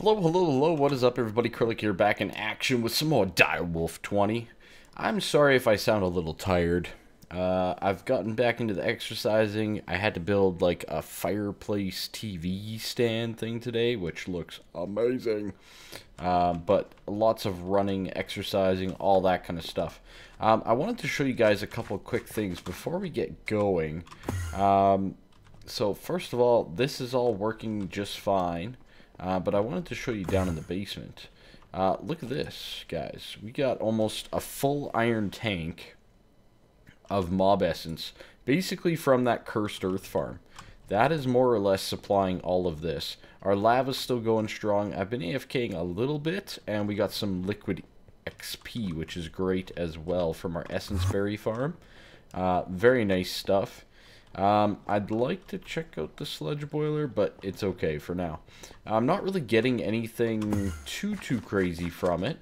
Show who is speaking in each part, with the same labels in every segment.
Speaker 1: Hello, hello, hello, what is up everybody? Kryllyk here, back in action with some more Direwolf20. I'm sorry if I sound a little tired. I've gotten back into the exercising. I had to build like a fireplace TV stand thing today, which looks amazing. But lots of running, exercising, all that kind of stuff. I wanted to show you guys a couple quick things before we get going. So first of all, this is all working just fine. But I wanted to show you down in the basement. Look at this, guys. We got almost a full iron tank of mob essence, basically from that cursed earth farm. That is more or less supplying all of this. Our lava's still going strong. I've been AFKing a little bit, and we got some liquid XP, which is great as well, from our essence berry farm. Very nice stuff. I'd like to check out the sludge boiler, but it's okay for now. I'm not really getting anything too crazy from it.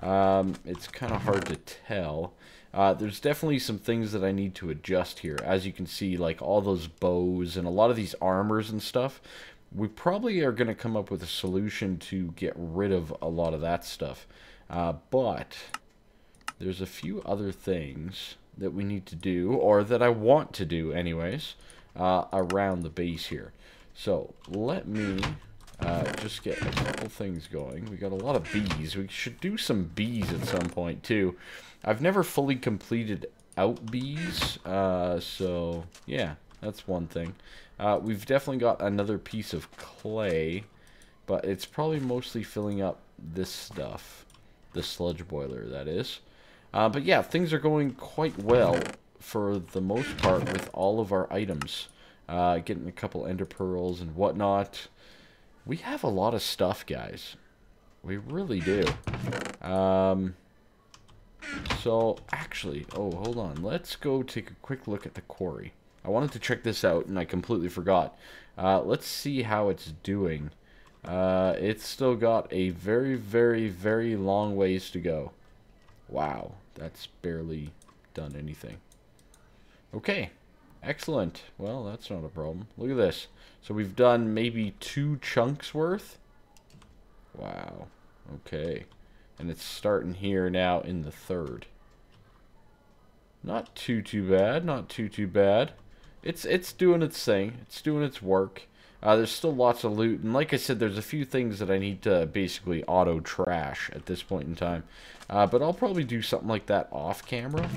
Speaker 1: It's kind of hard to tell. There's definitely some things that I need to adjust here. As you can see, like all those bows and a lot of these armors and stuff, we probably are going to come up with a solution to get rid of a lot of that stuff. But there's a few other things that we need to do, or that I want to do anyways, around the base here. So let me just get a couple things going. We got a lot of bees. We should do some bees at some point too. I've never fully completed out bees, so yeah, that's one thing. We've definitely got another piece of clay, but it's probably mostly filling up this stuff, the sludge boiler, that is. But yeah, things are going quite well for the most part with all of our items. Getting a couple ender pearls and whatnot. We have a lot of stuff, guys. We really do. So, actually, oh, hold on. Let's go take a quick look at the quarry. I wanted to check this out, and I completely forgot. Let's see how it's doing. It's still got a very long ways to go. Wow, that's barely done anything. Okay, excellent. Well, that's not a problem. Look at this. So we've done maybe 2 chunks worth. Wow, okay. And it's starting here now in the 3rd. Not too bad, not too bad. It's doing its thing. It's doing its work. There's still lots of loot, and like I said, there's a few things that I need to basically auto-trash at this point in time. But I'll probably do something like that off-camera.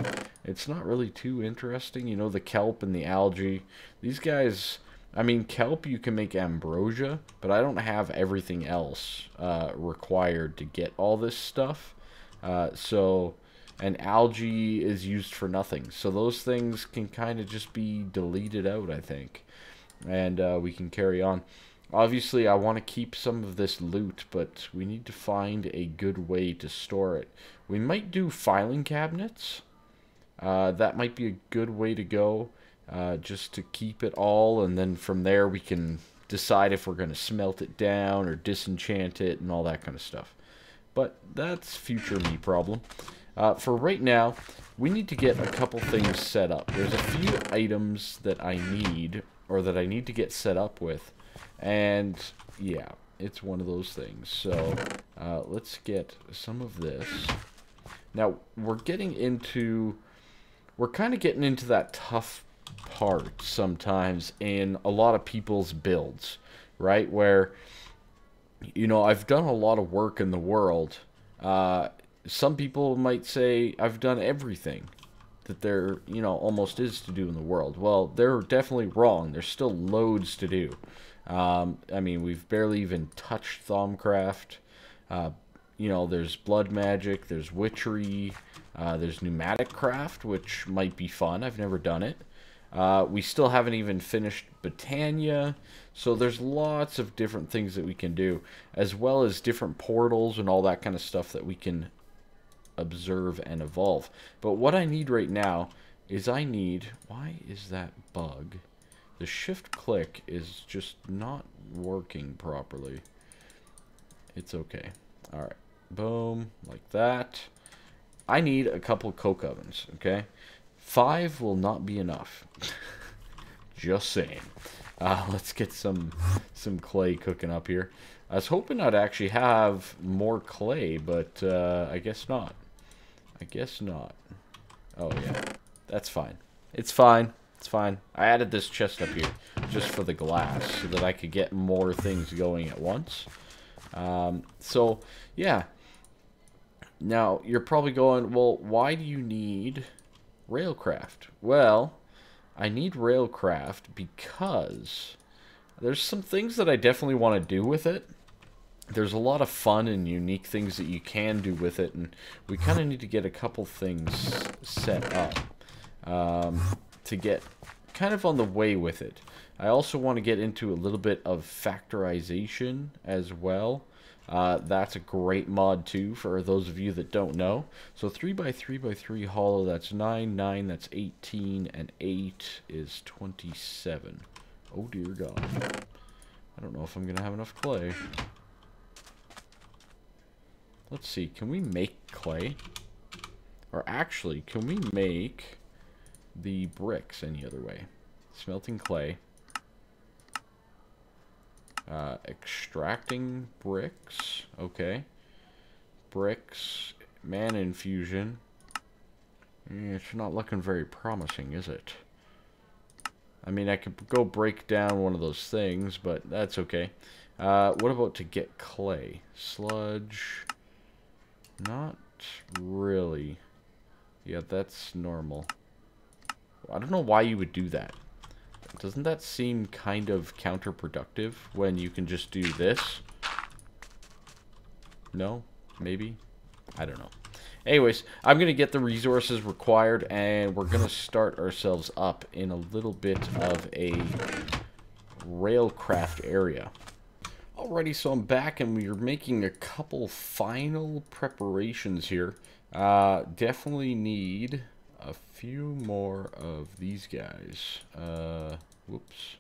Speaker 1: It's not really too interesting. You know, the kelp and the algae. These guys, I mean, kelp you can make ambrosia, but I don't have everything else required to get all this stuff. And algae is used for nothing. So those things can kind of just be deleted out, I think. And we can carry on. Obviously, I want to keep some of this loot, but we need to find a good way to store it. We might do filing cabinets. That might be a good way to go, just to keep it all, and then from there we can decide if we're going to smelt it down or disenchant it and all that kind of stuff. But that's future me problem. For right now, we need to get a couple things set up. There's a few items that I need, or that I need to get set up with, and yeah, it's one of those things. So let's get some of this. Now we're kind of getting into that tough part sometimes in a lot of people's builds, right? Where, you know, I've done a lot of work in the world. Some people might say I've done everything that there, you know, almost is to do in the world. Well, they're definitely wrong. There's still loads to do. I mean, we've barely even touched Thaumcraft. You know, there's blood magic, there's witchery, there's pneumatic craft, which might be fun. I've never done it. We still haven't even finished Botania, so there's lots of different things that we can do, as well as different portals and all that kind of stuff that we can observe and evolve. But what I need right now is why is that bug? The shift click is just not working properly. It's okay. Alright, boom, like that. I need a couple coke ovens, okay? 5 will not be enough. Just saying. Let's get some clay cooking up here. I was hoping I'd actually have more clay, but I guess not. I guess not. Oh, yeah. That's fine. It's fine. It's fine. I added this chest up here just for the glass so that I could get more things going at once. So, yeah. Now, you're probably going, well, why do you need Railcraft? Well, I need Railcraft because there's some things that I definitely want to do with it. There's a lot of fun and unique things that you can do with it, and we kind of need to get a couple things set up to get kind of on the way with it. I also want to get into a little bit of factorization as well. That's a great mod too for those of you that don't know. So 3x3x3 hollow, that's 9, 9, that's 18, and 8 is 27. Oh dear God. I don't know if I'm going to have enough clay. Let's see, can we make clay? Or actually, can we make the bricks any other way? Smelting clay. Extracting bricks. Okay. Bricks. Mana infusion. It's not looking very promising, is it? I mean, I could go break down one of those things, but that's okay. What about to get clay? Sludge. Not really. Yeah, that's normal. I don't know why you would do that. Doesn't that seem kind of counterproductive when you can just do this? No? Maybe? I don't know. Anyways, I'm going to get the resources required, and we're going to start ourselves up in a little bit of a Railcraft area. Alrighty, so I'm back, and we're making a couple final preparations here. Definitely need a few more of these guys. Whoops.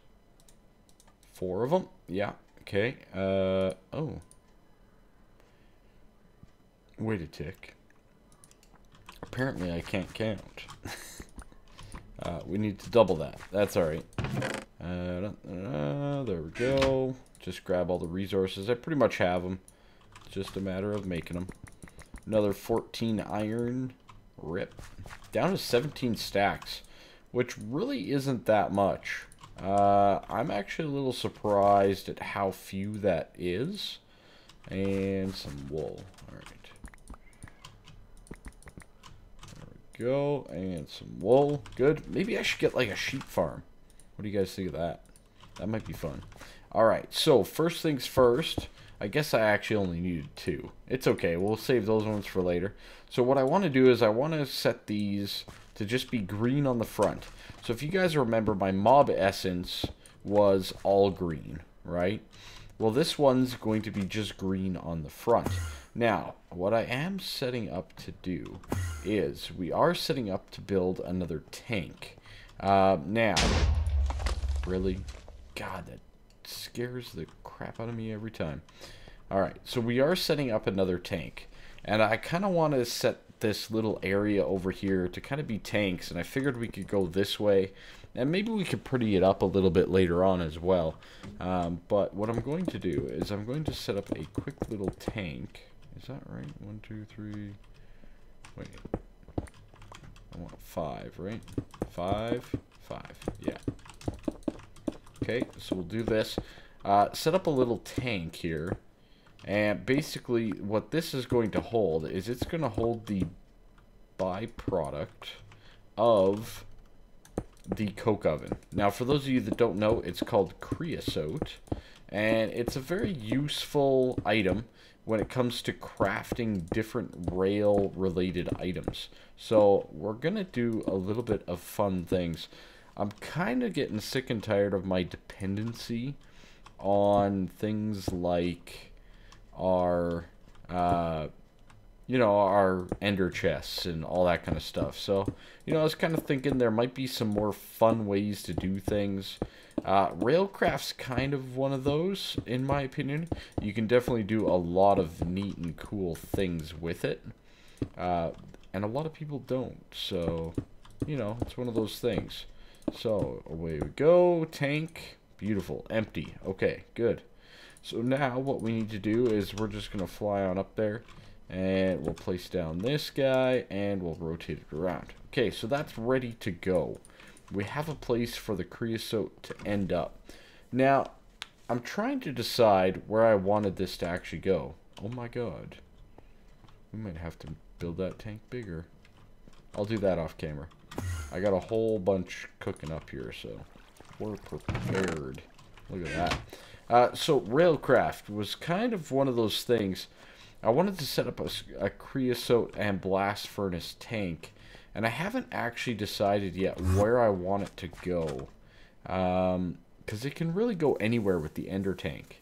Speaker 1: 4 of them? Yeah, okay. Oh. Wait a tick. Apparently I can't count. We need to double that. That's alright. There we go. Just grab all the resources. I pretty much have them. It's just a matter of making them. Another 14 iron. Rip. Down to 17 stacks, which really isn't that much. I'm actually a little surprised at how few that is. And some wool. Alright. There we go. And some wool. Good. Maybe I should get like a sheep farm. What do you guys think of that? That might be fun. Alright, so first things first. I guess I actually only needed 2. It's okay. We'll save those ones for later. So what I want to do is I want to set these to just be green on the front. So if you guys remember, my mob essence was all green, right? Well, this one's going to be just green on the front. Now, what I am setting up to do is we are setting up to build another tank. Now, really? God, that scares the crap out of me every time. Alright, so we are setting up another tank. And I kind of want to set this little area over here to kind of be tanks. And I figured we could go this way. And maybe we could pretty it up a little bit later on as well. But what I'm going to do is I'm going to set up a quick little tank. Is that right? 1, 2, 3. Wait. I want 5, right? 5, 5. Yeah. Okay, so we'll do this. Set up a little tank here. And basically what this is going to hold is it's going to hold the byproduct of the coke oven. Now, for those of you that don't know, it's called creosote. And it's a very useful item when it comes to crafting different rail-related items. So we're going to do a little bit of fun things. I'm kind of getting sick and tired of my dependency on things like our, you know, our ender chests and all that kind of stuff. So, you know, I was kind of thinking there might be some more fun ways to do things. Railcraft's kind of one of those, in my opinion. You can definitely do a lot of neat and cool things with it. And a lot of people don't. So, you know, it's one of those things. So, away we go. Tank. Beautiful. Empty. Okay, good. So now what we need to do is we're just going to fly on up there, and we'll place down this guy, and we'll rotate it around. Okay, so that's ready to go. We have a place for the creosote to end up. Now, I'm trying to decide where I wanted this to actually go. Oh my god. We might have to build that tank bigger. I'll do that off camera. I got a whole bunch cooking up here, so we're prepared. Look at that. So Railcraft was kind of one of those things. I wanted to set up a creosote and blast furnace tank, and I haven't actually decided yet where I want it to go. Because it can really go anywhere with the ender tank.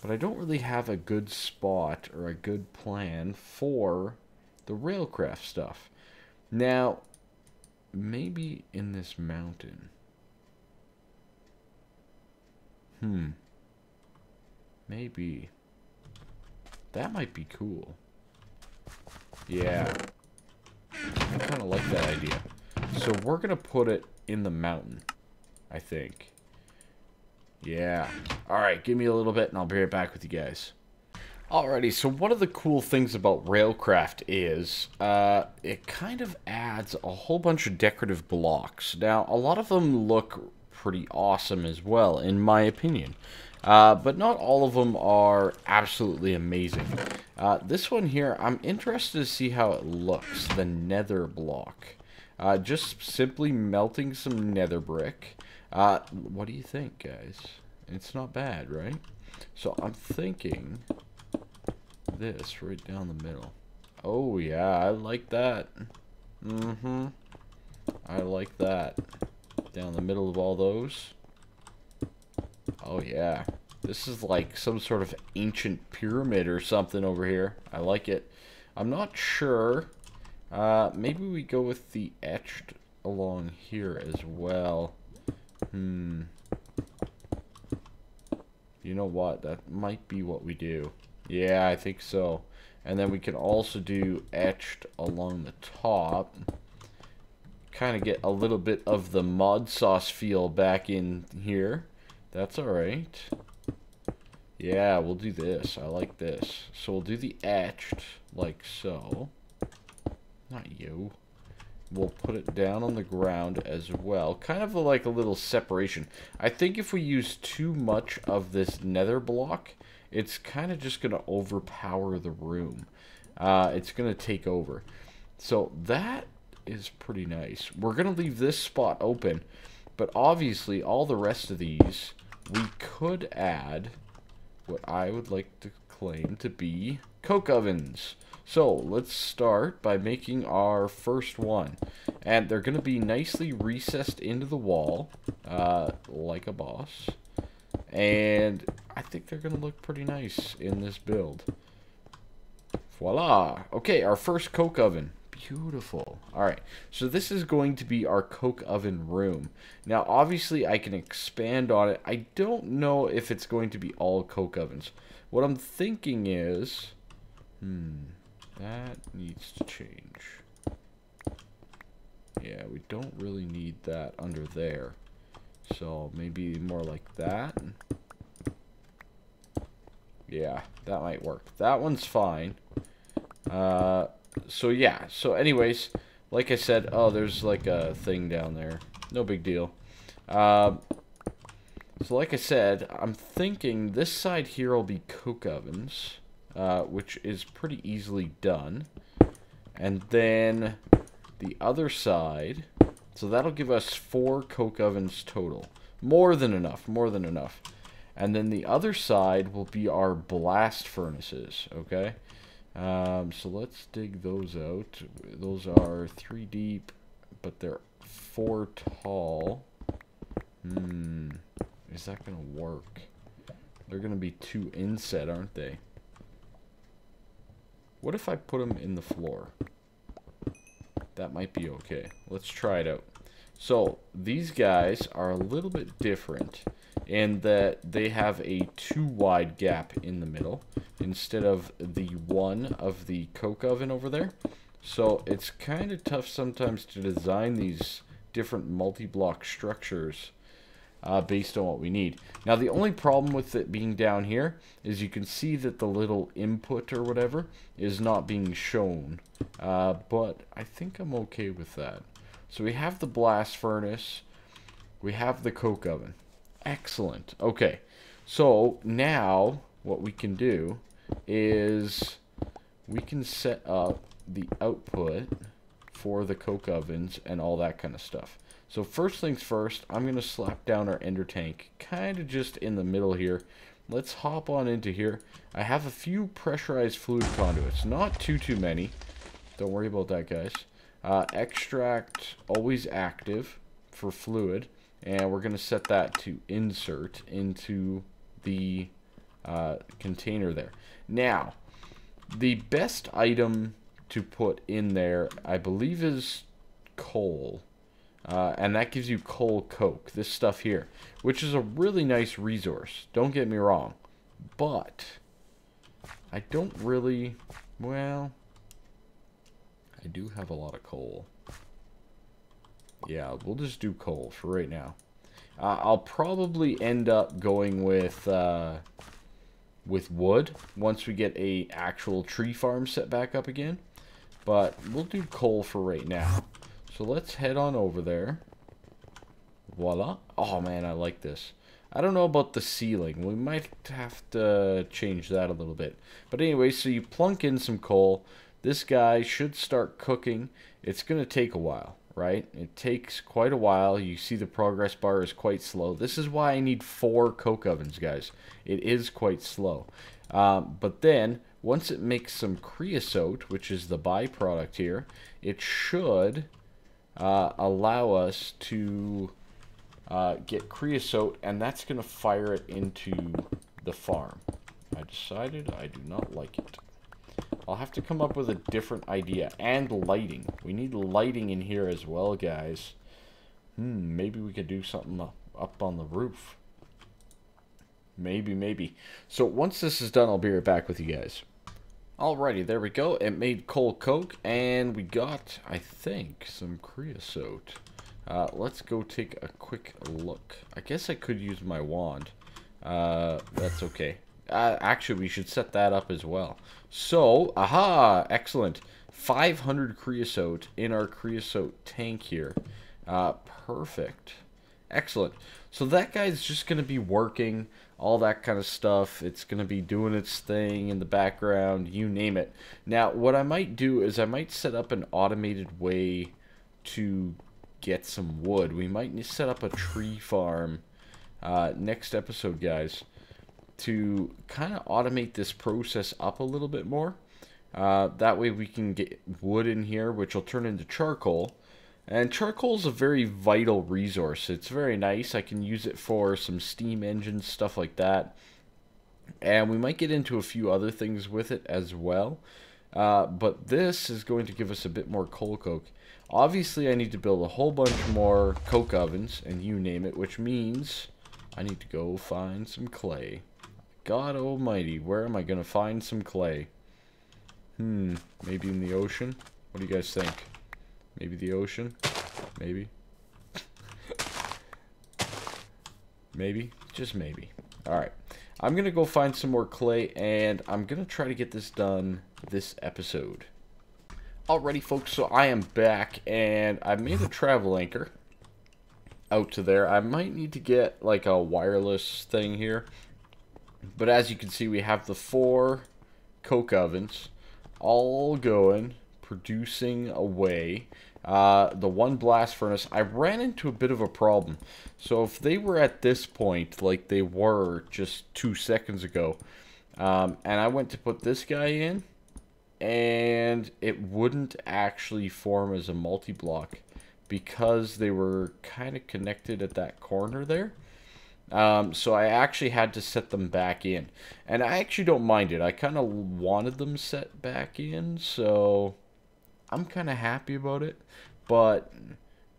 Speaker 1: But I don't really have a good spot or a good plan for the Railcraft stuff. Now, maybe in this mountain. Maybe. That might be cool. Yeah. I kind of like that idea. So we're going to put it in the mountain, I think. Yeah. Alright, give me a little bit and I'll be right back with you guys. Alrighty, so one of the cool things about Railcraft is it kind of adds a whole bunch of decorative blocks. Now, a lot of them look pretty awesome as well, in my opinion. But not all of them are absolutely amazing. This one here, I'm interested to see how it looks, the nether block. Just simply melting some nether brick. What do you think, guys? It's not bad, right? So I'm thinking this right down the middle. Oh yeah, I like that. I like that. Down the middle of all those. Oh yeah. This is like some sort of ancient pyramid or something over here. I like it. I'm not sure. Maybe we go with the etched along here as well. You know what? That might be what we do. Yeah, I think so. And then we can also do etched along the top. Kind of get a little bit of the mod sauce feel back in here. That's alright. Yeah, we'll do this. I like this. So we'll do the etched, like so. Not you. We'll put it down on the ground as well. Kind of like a little separation. I think if we use too much of this nether block, it's kind of just going to overpower the room. It's going to take over. So that is pretty nice. We're going to leave this spot open. But obviously, all the rest of these, we could add what I would like to claim to be coke ovens. So let's start by making our first one. And they're going to be nicely recessed into the wall, like a boss. And I think they're going to look pretty nice in this build. Voila! Okay, our first coke oven. Beautiful. Alright, so this is going to be our coke oven room. Now, obviously, I can expand on it. I don't know if it's going to be all coke ovens. What I'm thinking is... that needs to change. Yeah, we don't really need that under there. So, maybe more like that. Yeah, that might work. That one's fine. So yeah, so anyways, like I said, oh, there's like a thing down there. No big deal. So like I said, I'm thinking this side here will be coke ovens, which is pretty easily done. And then the other side, so that'll give us 4 coke ovens total. More than enough, more than enough. And then the other side will be our blast furnaces, okay? So let's dig those out. Those are 3 deep, but they're 4 tall. Is that gonna work? They're gonna be 2 inset, aren't they? What if I put them in the floor? That might be okay. Let's try it out. So these guys are a little bit different in that they have a 2 wide gap in the middle instead of the 1 of the coke oven over there. So it's kind of tough sometimes to design these different multi-block structures based on what we need. Now, the only problem with it being down here is you can see that the little input or whatever is not being shown. But I think I'm okay with that. So we have the blast furnace. We have the coke oven. Excellent. Okay. So now what we can do is we can set up the output for the coke ovens and all that kind of stuff. So first things first, I'm going to slap down our ender tank kind of just in the middle here. Let's hop on into here. I have a few pressurized fluid conduits, not too many. Don't worry about that, guys. Extract always active for fluid, and we're going to set that to insert into the container there. Now, the best item to put in there, I believe, is coal. And that gives you coal coke, this stuff here, which is a really nice resource. Don't get me wrong. But I don't really, well, I do have a lot of coal. Yeah, we'll just do coal for right now. I'll probably end up going with wood once we get a actual tree farm set back up again. But we'll do coal for right now. So let's head on over there. Voila. Oh man, I like this. I don't know about the ceiling. We might have to change that a little bit. But anyway, so you plunk in some coal. This guy should start cooking. It's going to take a while, right? It takes quite a while. You see the progress bar is quite slow. This is why I need 4 coke ovens, guys. It is quite slow. But then, once it makes some creosote, which is the byproduct here, it should allow us to get creosote, and that's going to fire it into the farm. I decided I do not like it. I'll have to come up with a different idea. And lighting. We need lighting in here as well, guys. Maybe we could do something up on the roof. Maybe. So once this is done, I'll be right back with you guys. Alrighty, there we go. It made coal coke, and we got, I think, some creosote. Let's go take a quick look. I guess I could use my wand. That's okay. Actually, we should set that up as well. So, aha, excellent. 500 creosote in our creosote tank here. Perfect. Excellent. So that guy's just going to be working, all that kind of stuff. It's going to be doing its thing in the background, you name it. Now, what I might do is I might set up an automated way to get some wood. We might set up a tree farm next episode, guys, to kind of automate this process up a little bit more. That way we can get wood in here, which will turn into charcoal. And charcoal is a very vital resource. It's very nice. I can use it for some steam engines, stuff like that. And we might get into a few other things with it as well. But this is going to give us a bit more coal coke. Obviously, I need to build a whole bunch more coke ovens, and you name it, which means I need to go find some clay. God almighty, where am I going to find some clay? Maybe in the ocean? What do you guys think? Maybe the ocean? Maybe? Maybe? Just maybe. Alright. I'm going to go find some more clay, and I'm going to try to get this done this episode. Alrighty, folks, so I am back, and I made a travel anchor out to there. I might need to get, like, a wireless thing here. But as you can see, we have the 4 coke ovens all going, producing away. The 1 blast furnace, I ran into a bit of a problem. So if they were at this point, like they were just 2 seconds ago, and I went to put this guy in, and it wouldn't actually form as a multi-block because they were kind of connected at that corner there. So I actually had to set them back in. And I actually don't mind it. I kind of wanted them set back in, so I'm kind of happy about it. But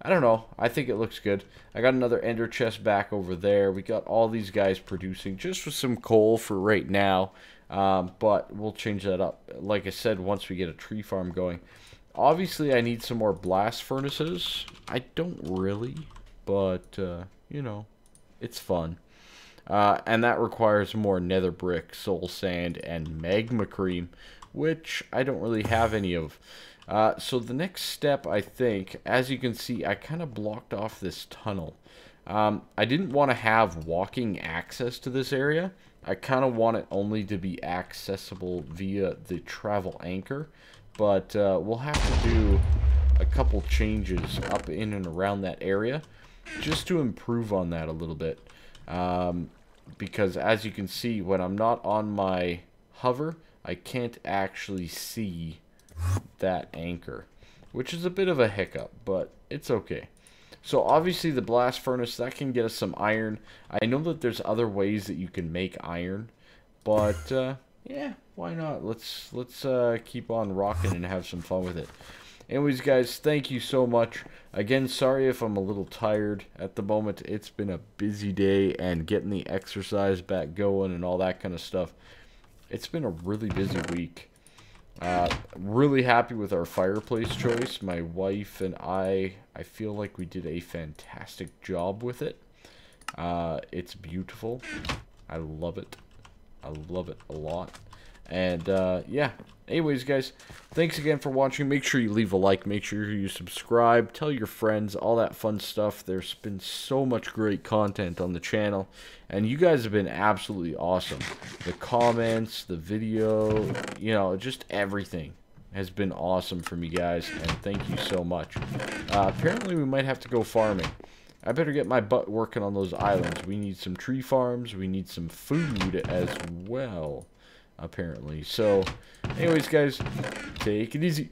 Speaker 1: I don't know. I think it looks good. I got another ender chest back over there. We got all these guys producing just with some coal for right now. But we'll change that up. Like I said, once we get a tree farm going. Obviously, I need some more blast furnaces. I don't really, but, you know. It's fun. And that requires more nether brick, soul sand, and magma cream, which I don't really have any of. So the next step, I think, as you can see, I kind of blocked off this tunnel. I didn't want to have walking access to this area. I kind of want it only to be accessible via the travel anchor. But we'll have to do a couple changes up in and around that area just to improve on that a little bit. Because as you can see, when I'm not on my hover, I can't actually see that anchor, which is a bit of a hiccup, but it's okay. So obviously the blast furnace, that can get us some iron. I know that there's other ways that you can make iron, but yeah, why not? Let's keep on rocking and have some fun with it. Anyways, guys, thank you so much. Again, sorry if I'm a little tired at the moment. It's been a busy day, and getting the exercise back going and all that kind of stuff. It's been a really busy week. Really happy with our fireplace choice. My wife and I feel like we did a fantastic job with it. It's beautiful. I love it. I love it a lot. And yeah, anyways, guys, thanks again for watching. Make sure you leave a like, make sure you subscribe, tell your friends, all that fun stuff. There's been so much great content on the channel, and you guys have been absolutely awesome. The comments, the video, you know, just everything has been awesome from you guys, and thank you so much. Apparently we might have to go farming. I better get my butt working on those islands. We need some tree farms, we need some food as well, apparently. So anyways, guys, take it easy.